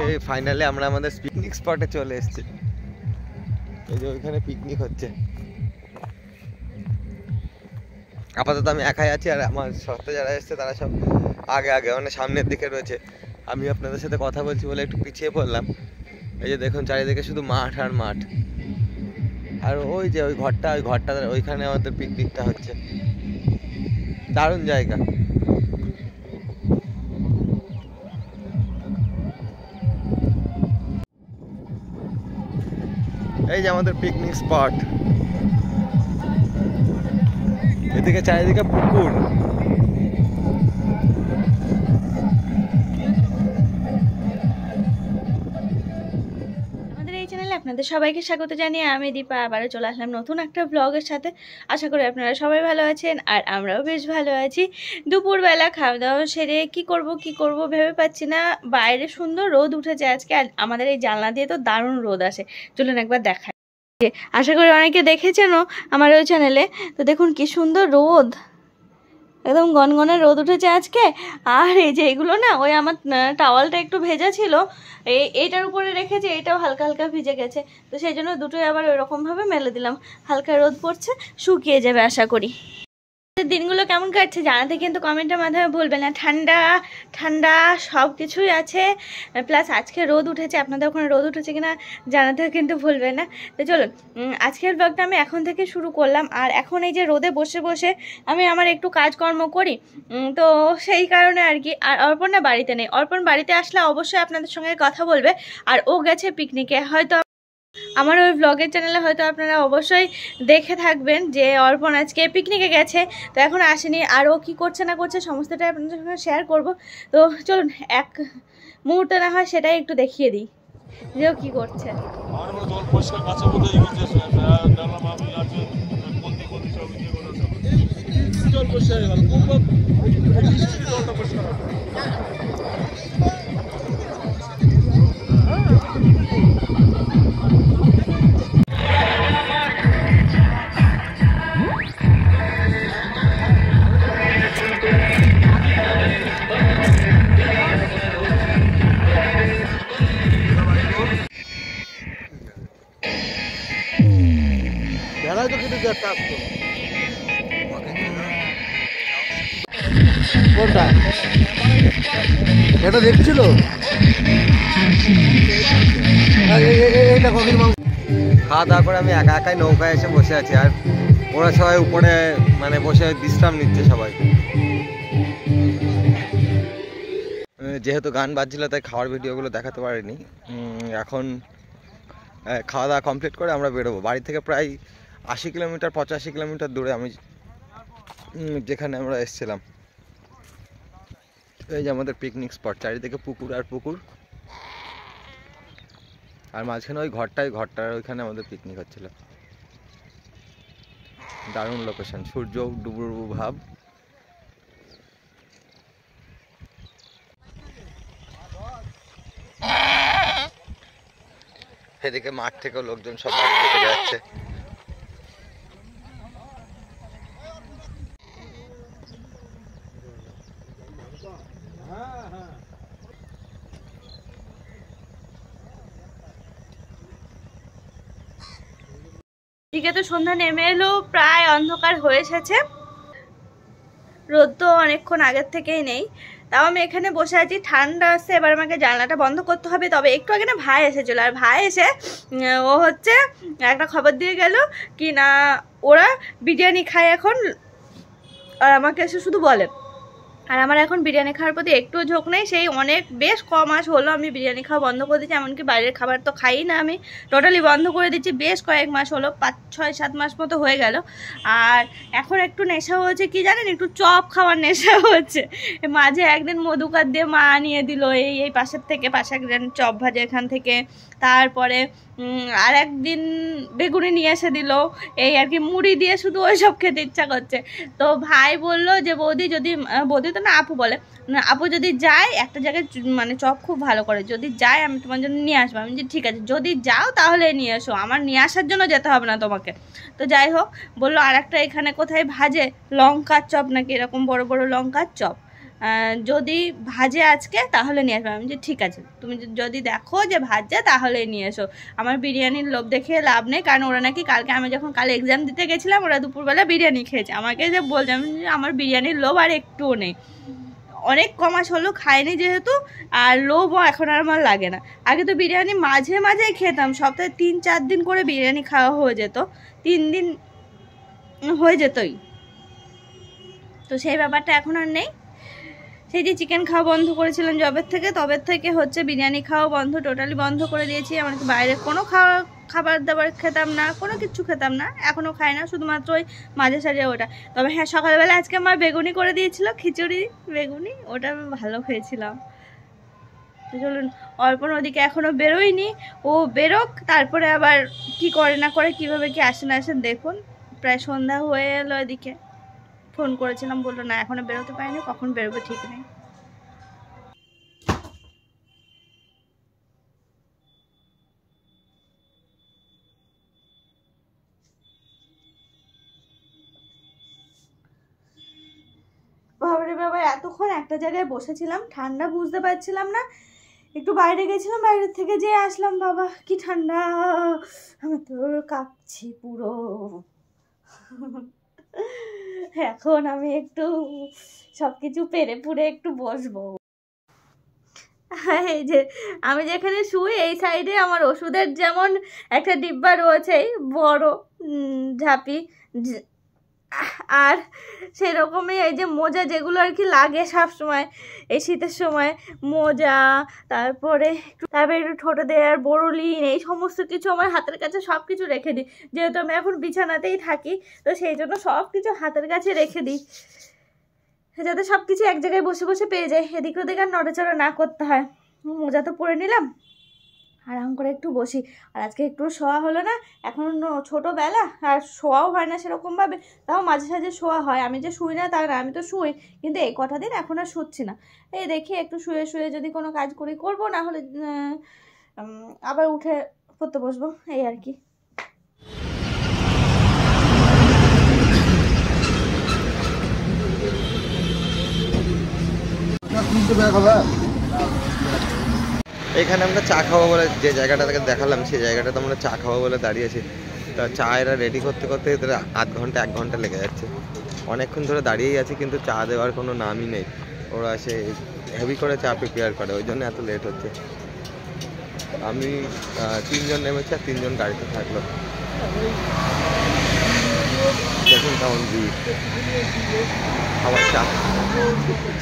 এই ফাইনালি আমরা আমাদের পিকনিক স্পটে চলে এসেছি। এই যে ওইখানে পিকনিক হচ্ছে। আপাতত আমি একাই আছি, আর আমার সাথে যারা এসছে তারা সব আগে আগে মানে সামনের দিকে রয়েছে। আমি আপনাদের সাথে কথা বলছি বলে একটু পিছিয়ে পড়লাম। এই যে দেখুন চারিদিকে শুধু মাঠ আর মাঠ, আর ওই যে ওই ঘরটা ওইখানে আমাদের পিকনিকটা হচ্ছে। দারুণ জায়গা। এই যে আমাদের পিকনিক স্পট, এদিকে চারিদিকে পুকুর। আপনাদের সবাইকে স্বাগত জানিয়ে আমি দীপা আবারও চলে আসলাম নতুন একটা ব্লগের সাথে। আশা করি আপনারা সবাই ভালো আছেন, আর আমরাও বেশ ভালো আছি। দুপুরবেলা খাওয়া দাওয়া সেরে কি করব ভেবে পাচ্ছি না। বাইরে সুন্দর রোদ উঠেছে আজকে, আর আমাদের এই জানলা দিয়ে তো দারুণ রোদ আসে। চলুন একবার দেখাই। আশা করি অনেকে দেখেছেনও আমার ওই চ্যানেলে। তো দেখুন কি সুন্দর রোদ, একদম গনগনে রোদ উঠেছে আজকে। আর এই যে এগুলো না, ওই আমার টাওয়ালটা একটু ভেজা ছিল, এইটার উপরে রেখেছি, এইটাও হালকা হালকা ভিজে গেছে। তো সেই জন্য দুটোই আবার ওইরকমভাবে মেলে দিলাম। হালকা রোদ পড়ছে, শুকিয়ে যাবে আশা করি। দিনগুলো কেমন কাটছে জানাতে কিন্তু কমেন্টের মাধ্যমে ভুলবেন না। ঠান্ডা ঠান্ডা সব কিছুই আছে, প্লাস আজকে রোদ উঠেছে। আপনাদের ওখানে রোদ উঠেছে কিনা জানাতেও কিন্তু ভুলবেন না। তো চলুন আজকের ব্লগটা আমি এখন থেকে শুরু করলাম। আর এখন এই যে রোদে বসে বসে আমি আমার একটু কাজকর্ম করি, তো সেই কারণে আর কি। আর অর্পণ না বাড়িতে নেই। অর্পণ বাড়িতে আসলে অবশ্যই আপনাদের সঙ্গে কথা বলবে। আর ও গেছে পিকনিকে। হয়তো আমার ওই ব্লগের চ্যানেলে হয়তো আপনারা অবশ্যই দেখে থাকবেন যে অর্পণ আজকে পিকনিকে গেছে, তো এখন আসেনি। আর ও কী করছে না করছে সমস্তটাই আপনাদের সঙ্গে শেয়ার করব। তো চলুন এক মুহূর্তে না হয় সেটাই একটু দেখিয়ে দিই যে ও কী করছে। এটা দেখছিল খাওয়া দাওয়া করে আমি একা একাই নৌকায় এসে বসে আছি, আর ওরা সবাই উপরে মানে বসে বিশ্রাম নিচ্ছে সবাই। যেহেতু গান বাজছিল তাই খাওয়ার ভিডিওগুলো দেখাতে পারিনি। এখন খাওয়া দাওয়া কমপ্লিট করে আমরা বেরোবো। বাড়ি থেকে প্রায় 80 কিলোমিটার 85 কিলোমিটার দূরে আমি যেখানে আমরা এসেছিলাম। এই যে আমাদের পিকনিক স্পট, চারিদিকে পুকুর আর পুকুর, আর মাঝখানে ওই ঘরটার ওইখানে আমাদের পিকনিক হচ্ছিল। দারুণ লোকেশন, সূর্য ডুবু ভাব। এদিকে মাঠ থেকেও লোকজন সব বাড়ি যেতে যাচ্ছে। দিকে তো সন্ধ্যা নেমে এলো, প্রায় অন্ধকার হয়ে এসেছে। রোদ তো অনেকক্ষণ আগের থেকেই নেই, তাও আমি এখানে বসে আছি। ঠান্ডা আসছে, এবার আমাকে জানলাটা বন্ধ করতে হবে। তবে একটু আগে না ভাই এসেছিলো, আর ভাই এসে ও হচ্ছে একটা খবর দিয়ে গেল কি না ওরা বিরিয়ানি খায় এখন, আর আমাকে এসে শুধু বলে। আর আমার এখন বিরিয়ানি খাওয়ার প্রতি একটু ঝোঁক নেই। সেই বেশ কম মাস হলো আমি বিরিয়ানি খাওয়া বন্ধ করে দিচ্ছি। এমনকি বাইরের খাবার তো খাই না, আমি টোটালি বন্ধ করে দিচ্ছি। বেশ কয়েক মাস হলো, 5, 6, 7 মাস মতো হয়ে গেল। আর এখন একটু নেশা হচ্ছে কি জানেন, একটু চপ খাওয়ার নেশা হচ্ছে। মাঝে একদিন মধুকার দিয়ে মা আনিয়ে দিল এই পাশের থেকে, পাশে একদিন চপ ভাজে এখান থেকে। তারপরে আর একদিন বেগুনি নিয়ে এসে দিল। এই আর কি মুড়ি দিয়ে শুধু ওই সব খেতে ইচ্ছা করছে। তো ভাই বলল যে বৌদি তো না আপু বলে, আপু যদি যায় একটা জায়গায় মানে চপ খুব ভালো করে, যদি যায় আমি তোমার জন্য নিয়ে আসবো। আমি যে ঠিক আছে, যদি যাও তাহলে নিয়ে এসো, আমার নিয়ে আসার জন্য যেতে হবে না তোমাকে। তো যাই হোক, বললো আর একটা এখানে কোথায় ভাজে লঙ্কার চপ নাকি, এরকম বড় বড় লঙ্কার চপ। যদি ভাজে আজকে তাহলে নিয়ে আসবে। আমি যে ঠিক আছে, তুমি যদি দেখো যে ভাজে তাহলে নিয়ে এসো, আমার বিরিয়ানির লোভ দেখে লাভ নেই। কারণ ওরা নাকি কালকে, আমি যখন কাল এক্সাম দিতে গেছিলাম, ওরা দুপুরবেলা বিরিয়ানি খেয়েছে। আমাকে যে বলছে, আমি আমার বিরিয়ানির লোভ আর একটুও নেই, অনেক কমাস হলো খাইনি যেহেতু, আর লোভও এখন আর আমার লাগে না। আগে তো বিরিয়ানি মাঝে মাঝেই খেতাম, সপ্তাহে 3-4 দিন করে বিরিয়ানি খাওয়া হয়ে যেত, 3 দিন হয়ে যেতই। তো সেই ব্যাপারটা এখন আর নেই। সেই যে চিকেন খাওয়া বন্ধ করেছিলাম জবের থেকে, তবের থেকে হচ্ছে বিরিয়ানি খাওয়া বন্ধ, টোটালি বন্ধ করে দিয়েছি। এমনকি বাইরে কোনো খাবার দাবার খেতাম না, কোনো কিছু খেতাম না, এখনও খাই না, শুধুমাত্র ওই মাঝে সাঝে ওটা। তবে হ্যাঁ, সকালবেলা আজকে আমার বেগুনি করে দিয়েছিল, খিচুড়ি বেগুনি, ওটা আমি ভালো খেয়েছিলাম। তো চলুন, অর্পণ ওদিকে এখনও বেরোয়নি, ও বেরোক, তারপরে আবার কি করে না করে, কিভাবে কি আসে না আসেন দেখুন। প্রায় সন্ধ্যা হয়ে এলো, এদিকে ফোন করেছিলাম, বললো না এখনো বেরোতে পারিনি, কখন বেরোবে ঠিক নেই। বাবারে বাবা, এতক্ষণ একটা জায়গায় বসেছিলাম, ঠান্ডা বুঝতে পারছিলাম না, একটু বাইরে গেছিলাম, বাইরে থেকে যে আসলাম, বাবা কি ঠান্ডা, আমি তো কাঁপছি পুরো। এখন আমি একটু সবকিছু পেরে পুরে একটু বসবো। এই যে আমি যেখানে শুই, এই সাইডে আমার ওষুধের যেমন একটা ডিব্বা রয়েছে বড় ঝাঁপি, আর সেরকমই এই যে মোজা যেগুলো আর কি লাগে সব সময় এই শীতের সময়, মোজা, তারপরে একটু ঠোঁটে দেওয়ার বোরোলিন, এই সমস্ত কিছু আমার হাতের কাছে সব কিছু রেখে দিই। যেহেতু আমি এখন বিছানাতেই থাকি, তো সেই জন্য সব কিছু হাতের কাছে রেখে দিই, যাতে সব কিছু এক জায়গায় বসে বসে পেয়ে যায়, এদিক ওদিক আর নড়াচড়া না করতে হয়। মোজা তো পরে নিলাম, আরাম করে একটু বসি। আর আজকে একটু শোয়া হলো না, এখন ছোটোবেলা আর শোয়াও হয় না সেরকমভাবে, তাও মাঝে সাঝে শোয়া হয়। আমি যে শুই না তা না, আমি তো শুই, কিন্তু এই কটা দিন এখন আর শুচ্ছি না। এই দেখি একটু শুয়ে শুয়ে যদি কোনো কাজ করি করবো, না হলে আবার উঠে পড়তে বসবো, এই আর কি। এখানে আমরা চা খাবো বলে, যে জায়গাটা দেখালাম সেই জায়গাটাতে আমরা চা খাবো বলে দাঁড়িয়েছি। তা চা এরা রেডি করতে করতে এদের আধ ঘন্টা 1 ঘন্টা লেগে যাচ্ছে। অনেকক্ষণ ধরে দাঁড়িয়েই আছি, কিন্তু চা দেওয়ার কোনো নামই নেই। ওরা সে হেভি করে চা প্রিপেয়ার করে, ওই জন্য এত লেট হচ্ছে। আমি 3 জন নেমেছি আর 3 জন গাড়িতে থাকলো। দেখুন কেমন ভিড়, আমার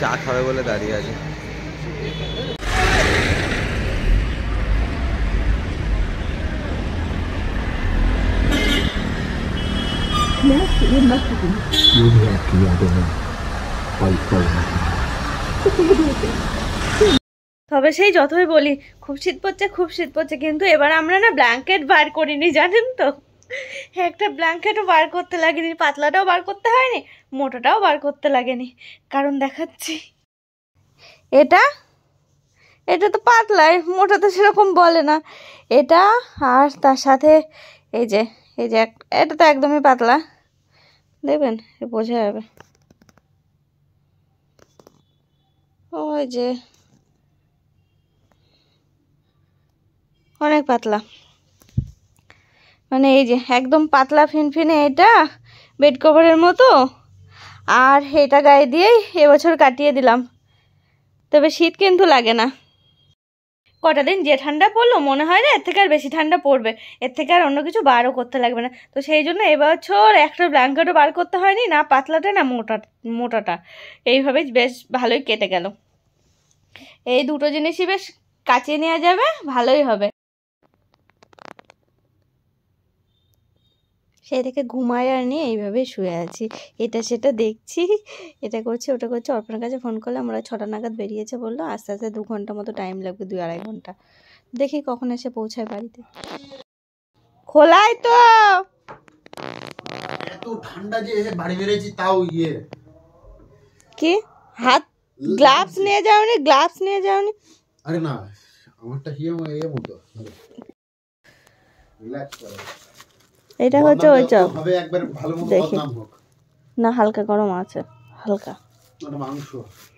চা খাবে বলে দাঁড়িয়ে আছে। তবে সেই যতই বলি খুব শীত পড়ছে, খুব শীত পড়ছে, কিন্তু এবার আমরা না ব্ল্যাঙ্কেট বার করিনি, জানেন তো, একটা ব্ল্যাঙ্কেটও বার করতে লাগেনি, পাতলাটাও বার করতে হয়নি, মোটাটাও বার করতে লাগেনি। কারণ দেখাচ্ছি, এটা তো পাতলাই, মোটা তো সেরকম বলে না এটা। আর তার সাথে এই যে এটা তো একদমই পাতলা, দেখবেন বোঝা যাবে, ওই যে অনেক পাতলা, মানে এই যে একদম পাতলা ফিনফিনে এটা, বেড কভারের মতো। আর এটা গায়ে দিয়েই এবছর কাটিয়ে দিলাম, তবে শীত কিন্তু লাগে না। কটা দিন যে ঠান্ডা পড়লো, মনে হয় না এর থেকে আর বেশি ঠান্ডা পড়বে, এর থেকে আর অন্য কিছু বারও করতে লাগবে না। তো সেই জন্য এবছর একটা ব্ল্যাঙ্কেটও বার করতে হয়নি, না পাতলাটা না মোটাটা, এইভাবেই বেশ ভালোই কেটে গেল। এই দুটো জিনিসই বেশ কাচিয়ে নেওয়া যাবে, ভালোই হবে। সেই থেকে ঘুমায় আর নিয়ে এইভাবেই শুয়ে আছি, এটা সেটা দেখছি, এটা করছি ওটা করছি। অর্পণের কাছে ফোন করলাম, ওরা 6টা নাগাদ বেরিয়েছে বললো, আস্তে আস্তে 2 ঘন্টা মতো টাইম লাগবে, 2-2.5 ঘন্টা, দেখি কখন এসে পৌঁছায় বাড়িতে। খোলাই তো, এত ঠান্ডা যে বাড়ি বেরিয়েছি তাও কি হাত গ্লাভস নিয়ে যাওনি? আরে না, আমারটা মতো রিল্যাক্স করো। এটা হচ্ছে ওই চপ, হবে একবার ভালো মতো দেখি বদনাম হোক না, হালকা গরম আছে, হালকা ওটা মাংস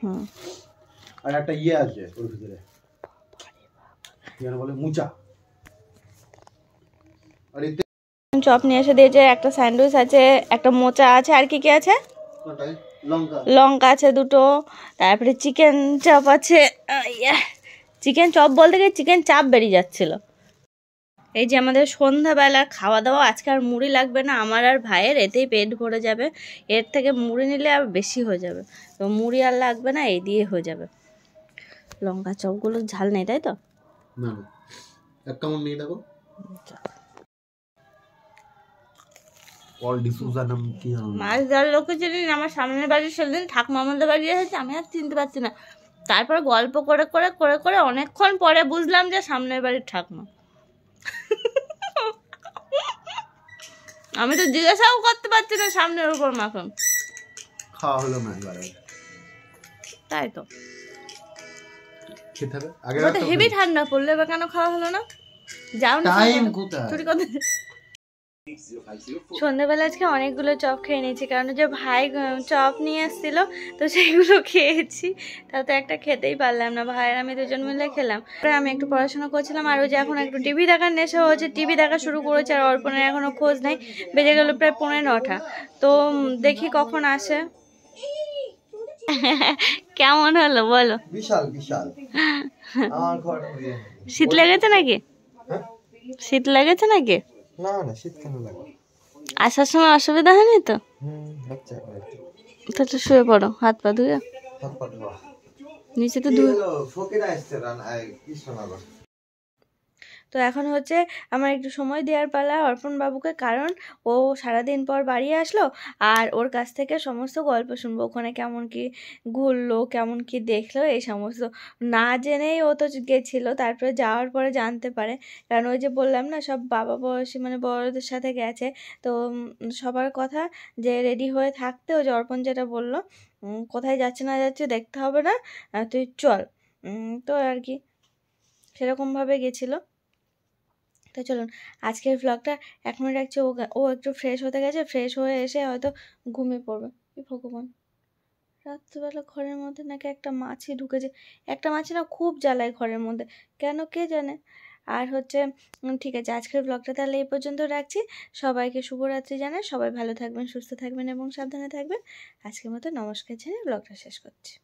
হুম আর একটা আছে ওর ভিতরে বলে মুচা আর এতে চপ নিয়ে এসে দিয়েছে, একটা স্যান্ডউইচ আছে, একটা মোচা আছে, আর কি কি আছে, লঙ্কা লঙ্কা আছে দুটো, তারপরে চিকেন চপ আছে। চিকেন চপ বলতে গিয়ে চিকেন চাপ বেরিয়ে যাচ্ছিল। এই যে আমাদের সন্ধ্যাবেলার খাওয়া দাওয়া, আজকে আর মুড়ি লাগবে না আমার আর ভাইয়ের, এতেই পেট ভরে যাবে। এর থেকে মুড়ি নিলে আর বেশি হয়ে যাবে, তো মুড়ি আর লাগবে না, এই দিয়ে হয়ে যাবে। লঙ্কা চপগুলো ঝাল নেই তাই তো? না না এক কেমন নেই দেখো অল ডিফিউজার নাম কি মাছ ধরার লোকে চিনি না, আমার সামনের বাড়ির সেদিন ঠাকুমা আমাদের বাড়ি এসেছে, আমি আর চিনতে পারছি না। তারপর গল্প করে করে করে করে অনেকক্ষণ পরে বুঝলাম যে সামনের বাড়ির ঠাকুমা। আমি তো জিজ্ঞাসাও করতে পারছি না সামনের উপর মাখন। খাওয়া হলো না এবারে তাই তো খেতে হবে আগে এবার তো হেভি ঠান্ডা পড়লো, এবার কেন খাওয়া হলো না? যাও না টাইম কোথায় ছুটি কত। সন্ধ্যাবেলা আজকে অনেকগুলো চপ খেয়ে নিয়েছি, কারণ যে ভাই চপ নিয়ে এসেছিল, তো সেইগুলো খেয়েছি। তাও তো একটা খেতেই পারলাম না, ভাইয়ের আমি দুজন মিলে খেলাম। আমি একটু পড়াশোনা করছিলাম, আর ওই যে এখন একটু টিভি দেখার নেশা হচ্ছে, টিভি দেখা শুরু করেছে। আর অর্পণের এখনো খোঁজ নাই, বেজে গেল প্রায় 9:45। তো দেখি কখন আসে। কেমন হলো বলো? বিশাল বিশাল। আমার ঘর শীত লেগেছে নাকি? শীত লেগেছে নাকি? না না, শীত কেন লাগে? আসার সময় অসুবিধা হয়নি তো? হচ্ছে তাহলে শুয়ে পড়ো, হাত পা ধুয়ে। হাত পা ধোয়া নিচে তো ধুয়ে। ফকিরা আসছে কৃষ্ণনগর। তো এখন হচ্ছে আমার একটু সময় দেওয়ার পালা অর্পণ বাবুকে, কারণ ও সারাদিন পর বাড়ি আসলো, আর ওর কাছ থেকে সমস্ত গল্প শুনবো, ওখানে কেমন কি ঘুরলো, কেমন কি দেখলো, এই সমস্ত। না জেনেই ও তো গেছিলো, তারপরে যাওয়ার পরে জানতে পারে। কারণ ওই যে বললাম না, সব বাবা বয়সী মানে বড়দের সাথে গেছে, তো সবার কথা যে রেডি হয়ে থাকতে, ও যে অর্পণ যেটা বললো, কোথায় যাচ্ছে না যাচ্ছে দেখতে হবে না, তুই চল। তো আর কি সেরকমভাবে গেছিলো। তো চলুন আজকের ব্লগটা এখনই রাখছি। ও একটু ফ্রেশ হতে গেছে, ফ্রেশ হয়ে এসে হয়তো ঘুমিয়ে পড়বে। কি ভগবান, রাত্রিবেলা ঘরের মধ্যে নাকি একটা মাছি ঢুকেছে। একটা মাছি না খুব জ্বালায় ঘরের মধ্যে, কেন কে জানে। আর হচ্ছে ঠিক আছে, আজকের ব্লগটা তাহলে এই পর্যন্ত রাখছি। সবাইকে শুভরাত্রি জানাই, সবাই ভালো থাকবেন, সুস্থ থাকবেন এবং সাবধানে থাকবেন। আজকের মতো নমস্কার জানিয়ে ব্লগটা শেষ করছি।